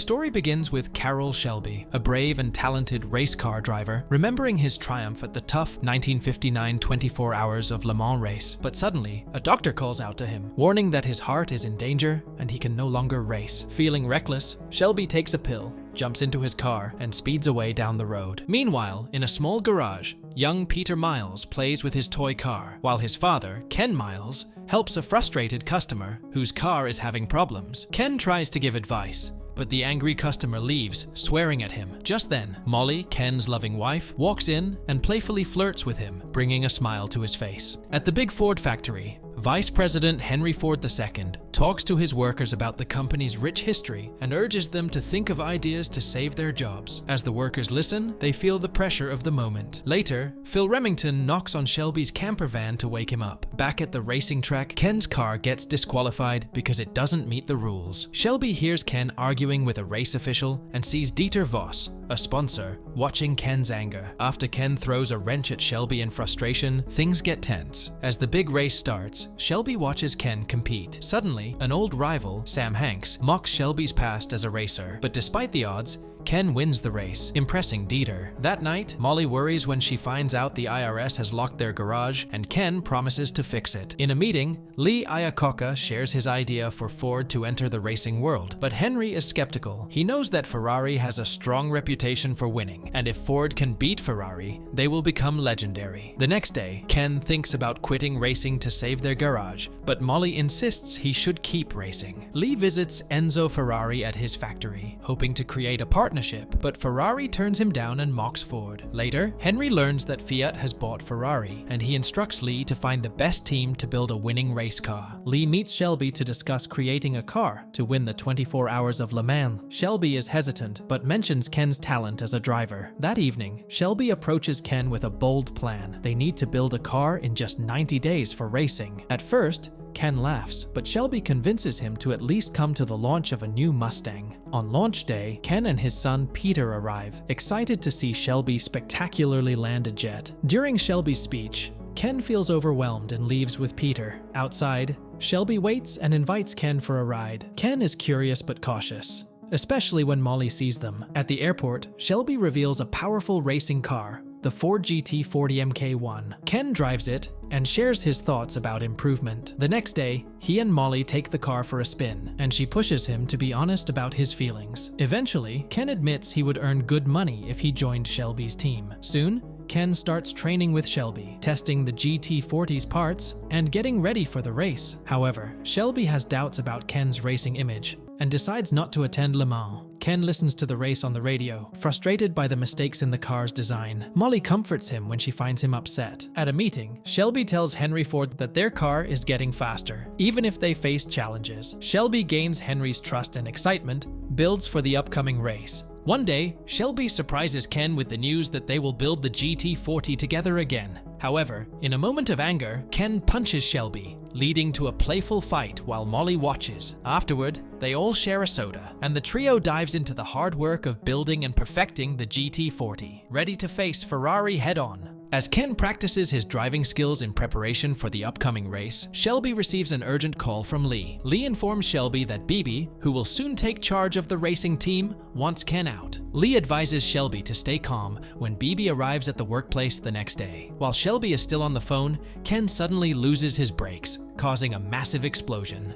story begins with Carroll Shelby, a brave and talented race car driver, remembering his triumph at the tough 1959 24 Hours of Le Mans race. But suddenly, a doctor calls out to him, warning that his heart is in danger and he can no longer race. Feeling reckless, Shelby takes a pill, jumps into his car, and speeds away down the road. Meanwhile, in a small garage, young Peter Miles plays with his toy car, while his father, Ken Miles, helps a frustrated customer whose car is having problems. Ken tries to give advice, but the angry customer leaves, swearing at him. Just then, Molly, Ken's loving wife, walks in and playfully flirts with him, bringing a smile to his face. At the big Ford factory, Vice President Henry Ford II talks to his workers about the company's rich history and urges them to think of ideas to save their jobs. As the workers listen, they feel the pressure of the moment. Later, Phil Remington knocks on Shelby's camper van to wake him up. Back at the racing track, Ken's car gets disqualified because it doesn't meet the rules. Shelby hears Ken arguing with a race official and sees Dieter Voss, a sponsor, watching Ken's anger. After Ken throws a wrench at Shelby in frustration, things get tense. As the big race starts, Shelby watches Ken compete. Suddenly, an old rival, Sam Hanks, mocks Shelby's past as a racer, but despite the odds, Ken wins the race, impressing Dieter. That night, Molly worries when she finds out the IRS has locked their garage, and Ken promises to fix it. In a meeting, Lee Iacocca shares his idea for Ford to enter the racing world, but Henry is skeptical. He knows that Ferrari has a strong reputation for winning, and if Ford can beat Ferrari, they will become legendary. The next day, Ken thinks about quitting racing to save their garage, but Molly insists he should keep racing. Lee visits Enzo Ferrari at his factory, hoping to create a partnership, but Ferrari turns him down and mocks Ford. Later, Henry learns that Fiat has bought Ferrari, and he instructs Lee to find the best team to build a winning race car. Lee meets Shelby to discuss creating a car to win the 24 Hours of Le Mans. Shelby is hesitant, but mentions Ken's talent as a driver. That evening, Shelby approaches Ken with a bold plan. They need to build a car in just 90 days for racing. At first, Ken laughs, but Shelby convinces him to at least come to the launch of a new Mustang. On launch day, Ken and his son Peter arrive, excited to see Shelby spectacularly land a jet. During Shelby's speech, Ken feels overwhelmed and leaves with Peter. Outside, Shelby waits and invites Ken for a ride. Ken is curious but cautious, especially when Molly sees them. At the airport, Shelby reveals a powerful racing car, the Ford GT40 Mk1. Ken drives it and shares his thoughts about improvement. The next day, he and Molly take the car for a spin, and she pushes him to be honest about his feelings. Eventually, Ken admits he would earn good money if he joined Shelby's team. Soon, Ken starts training with Shelby, testing the GT40's parts and getting ready for the race. However, Shelby has doubts about Ken's racing image and decides not to attend Le Mans. Ken listens to the race on the radio, frustrated by the mistakes in the car's design. Molly comforts him when she finds him upset. At a meeting, Shelby tells Henry Ford that their car is getting faster, even if they face challenges. Shelby gains Henry's trust and excitement, builds for the upcoming race. One day, Shelby surprises Ken with the news that they will build the GT40 together again. However, in a moment of anger, Ken punches Shelby, leading to a playful fight while Molly watches. Afterward, they all share a soda, and the trio dives into the hard work of building and perfecting the GT40, ready to face Ferrari head-on. As Ken practices his driving skills in preparation for the upcoming race, Shelby receives an urgent call from Lee. Lee informs Shelby that Bibi, who will soon take charge of the racing team, wants Ken out. Lee advises Shelby to stay calm when Bibi arrives at the workplace the next day. While Shelby is still on the phone, Ken suddenly loses his brakes, causing a massive explosion.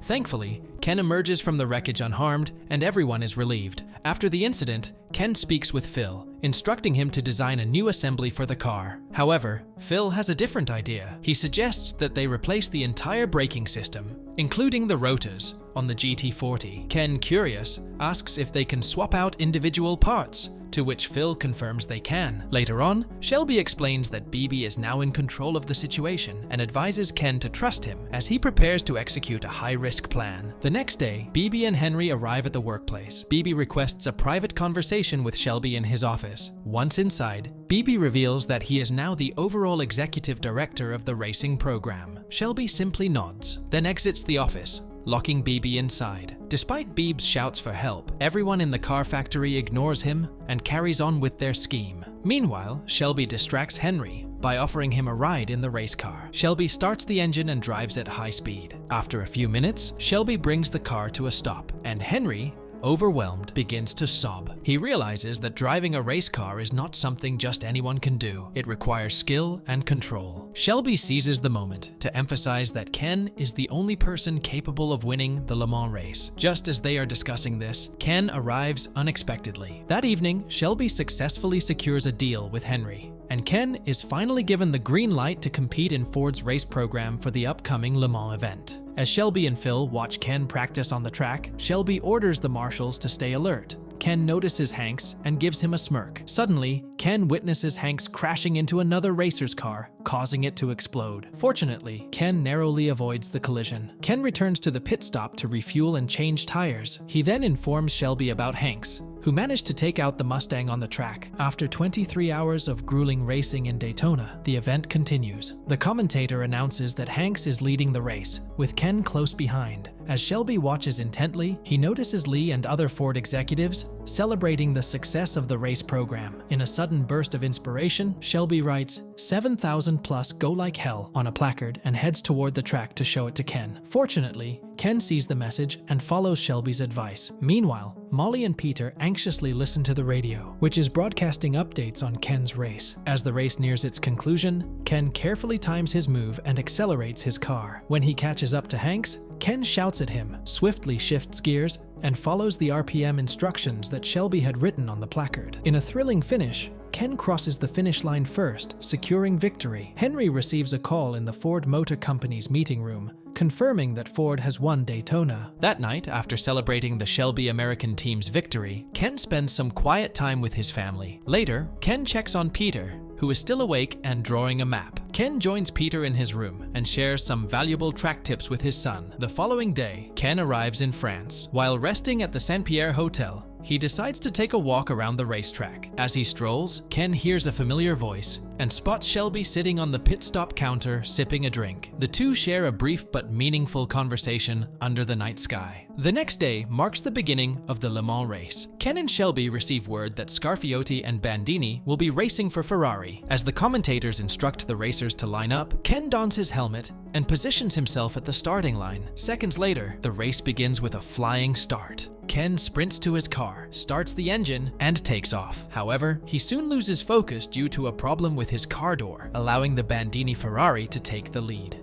Thankfully, Ken emerges from the wreckage unharmed, and everyone is relieved. After the incident, Ken speaks with Phil, instructing him to design a new assembly for the car. However, Phil has a different idea. He suggests that they replace the entire braking system, including the rotors, on the GT40. Ken, curious, asks if they can swap out individual parts, to which Phil confirms they can. Later on, Shelby explains that Bibi is now in control of the situation and advises Ken to trust him as he prepares to execute a high-risk plan. The next day, Bibi and Henry arrive at the workplace. Bibi requests a private conversation with Shelby in his office. Once inside, Bibi reveals that he is now the overall executive director of the racing program. Shelby simply nods, then exits the office, locking Bibi inside. Despite Bibi's shouts for help, everyone in the car factory ignores him and carries on with their scheme. Meanwhile, Shelby distracts Henry, by offering him a ride in the race car. Shelby starts the engine and drives at high speed. After a few minutes, Shelby brings the car to a stop, and Henry, overwhelmed, begins to sob. He realizes that driving a race car is not something just anyone can do. It requires skill and control. Shelby seizes the moment to emphasize that Ken is the only person capable of winning the Le Mans race. Just as they are discussing this, Ken arrives unexpectedly. That evening, Shelby successfully secures a deal with Henry, and Ken is finally given the green light to compete in Ford's race program for the upcoming Le Mans event. As Shelby and Phil watch Ken practice on the track, Shelby orders the marshals to stay alert. Ken notices Hanks and gives him a smirk. Suddenly, Ken witnesses Hanks crashing into another racer's car, causing it to explode. Fortunately, Ken narrowly avoids the collision. Ken returns to the pit stop to refuel and change tires. He then informs Shelby about Hanks, who managed to take out the Mustang on the track. After 23 hours of grueling racing in Daytona, the event continues. The commentator announces that Hanks is leading the race, with Ken close behind. As Shelby watches intently, he notices Lee and other Ford executives celebrating the success of the race program. In a sudden burst of inspiration, Shelby writes, 7,000 plus go like hell on a placard and heads toward the track to show it to Ken. Fortunately, Ken sees the message and follows Shelby's advice. Meanwhile, Molly and Peter anxiously listen to the radio, which is broadcasting updates on Ken's race. As the race nears its conclusion, Ken carefully times his move and accelerates his car. When he catches up to Hanks, Ken shouts at him, swiftly shifts gears, and follows the RPM instructions that Shelby had written on the placard. In a thrilling finish, Ken crosses the finish line first, securing victory. Henry receives a call in the Ford Motor Company's meeting room, confirming that Ford has won Daytona. That night, after celebrating the Shelby American team's victory, Ken spends some quiet time with his family. Later, Ken checks on Peter, who is still awake and drawing a map. Ken joins Peter in his room and shares some valuable track tips with his son. The following day, Ken arrives in France. While resting at the Saint-Pierre Hotel, he decides to take a walk around the racetrack. As he strolls, Ken hears a familiar voice and spots Shelby sitting on the pit stop counter sipping a drink. The two share a brief but meaningful conversation under the night sky. The next day marks the beginning of the Le Mans race. Ken and Shelby receive word that Scarfiotti and Bandini will be racing for Ferrari. As the commentators instruct the racers to line up, Ken dons his helmet and positions himself at the starting line. Seconds later, the race begins with a flying start. Ken sprints to his car, starts the engine, and takes off. However, he soon loses focus due to a problem with his car door, allowing the Bandini Ferrari to take the lead.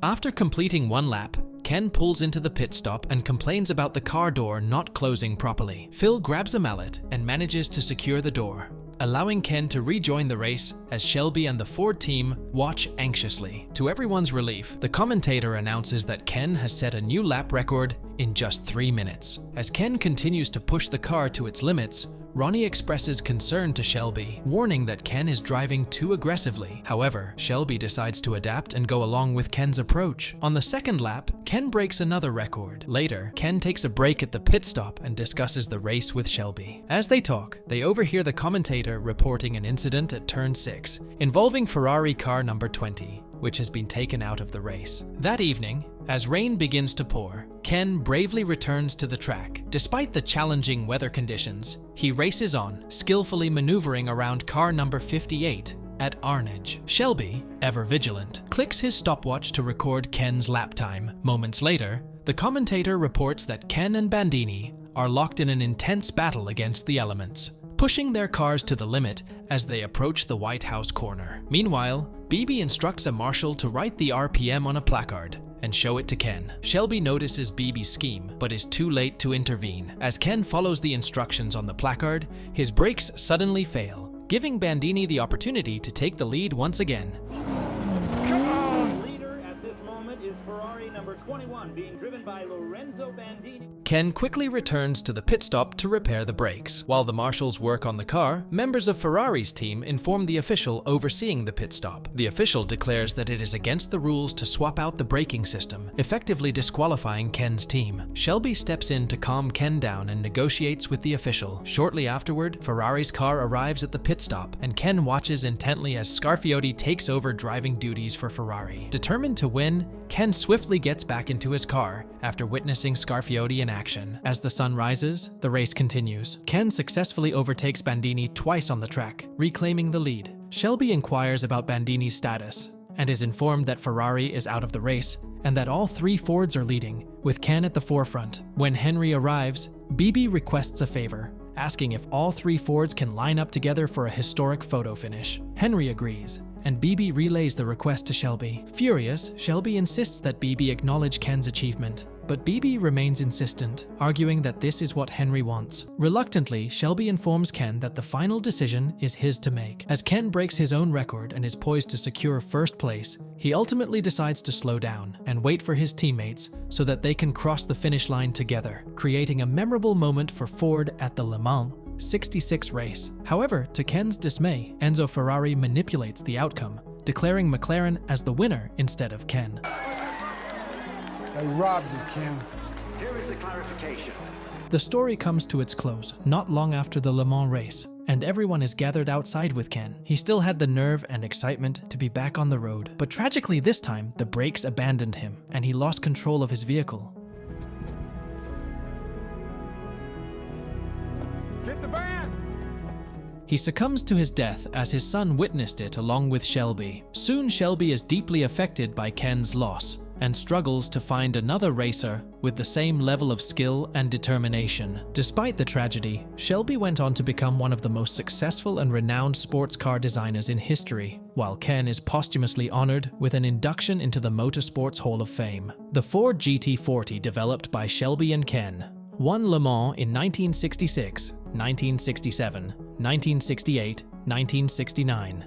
After completing one lap, Ken pulls into the pit stop and complains about the car door not closing properly. Phil grabs a mallet and manages to secure the door, allowing Ken to rejoin the race as Shelby and the Ford team watch anxiously. To everyone's relief, the commentator announces that Ken has set a new lap record in just 3 minutes. As Ken continues to push the car to its limits, Ronnie expresses concern to Shelby, warning that Ken is driving too aggressively. However, Shelby decides to adapt and go along with Ken's approach. On the second lap, Ken breaks another record. Later, Ken takes a break at the pit stop and discusses the race with Shelby. As they talk, they overhear the commentator reporting an incident at turn 6 involving Ferrari car number 20, which has been taken out of the race. That evening, as rain begins to pour, Ken bravely returns to the track. Despite the challenging weather conditions, he races on, skillfully maneuvering around car number 58 at Arnage. Shelby, ever vigilant, clicks his stopwatch to record Ken's lap time. Moments later, the commentator reports that Ken and Bandini are locked in an intense battle against the elements, pushing their cars to the limit as they approach the White House corner. Meanwhile, Beebe instructs a marshal to write the RPM on a placard and show it to Ken. Shelby notices Beebe's scheme, but is too late to intervene. As Ken follows the instructions on the placard, his brakes suddenly fail, giving Bandini the opportunity to take the lead once again. Leader at this moment is Ferrari number 21, being driven by Lorenzo Bandini. Ken quickly returns to the pit stop to repair the brakes. While the marshals work on the car, members of Ferrari's team inform the official overseeing the pit stop. The official declares that it is against the rules to swap out the braking system, effectively disqualifying Ken's team. Shelby steps in to calm Ken down and negotiates with the official. Shortly afterward, Ferrari's car arrives at the pit stop, and Ken watches intently as Scarfiotti takes over driving duties for Ferrari. Determined to win, Ken Ken swiftly gets back into his car after witnessing Scarfiotti in action. As the sun rises, the race continues. Ken successfully overtakes Bandini twice on the track, reclaiming the lead. Shelby inquires about Bandini's status and is informed that Ferrari is out of the race and that all 3 Fords are leading, with Ken at the forefront. When Henry arrives, Bibi requests a favor, asking if all 3 Fords can line up together for a historic photo finish. Henry agrees, and Bibi relays the request to Shelby. Furious, Shelby insists that Bibi acknowledge Ken's achievement, but Bibi remains insistent, arguing that this is what Henry wants. Reluctantly, Shelby informs Ken that the final decision is his to make. As Ken breaks his own record and is poised to secure first place, he ultimately decides to slow down and wait for his teammates so that they can cross the finish line together, creating a memorable moment for Ford at the Le Mans '66 race. However, to Ken's dismay, Enzo Ferrari manipulates the outcome, declaring McLaren as the winner instead of Ken. They robbed you, Ken. Here is the clarification. The story comes to its close not long after the Le Mans race, and everyone is gathered outside with Ken. He still had the nerve and excitement to be back on the road, but tragically this time, the brakes abandoned him, and he lost control of his vehicle. Hit the van! He succumbs to his death as his son witnessed it along with Shelby. Soon Shelby is deeply affected by Ken's loss and struggles to find another racer with the same level of skill and determination. Despite the tragedy, Shelby went on to become one of the most successful and renowned sports car designers in history, while Ken is posthumously honored with an induction into the Motorsports Hall of Fame. The Ford GT40, developed by Shelby and Ken, won Le Mans in 1966, 1967, 1968, 1969,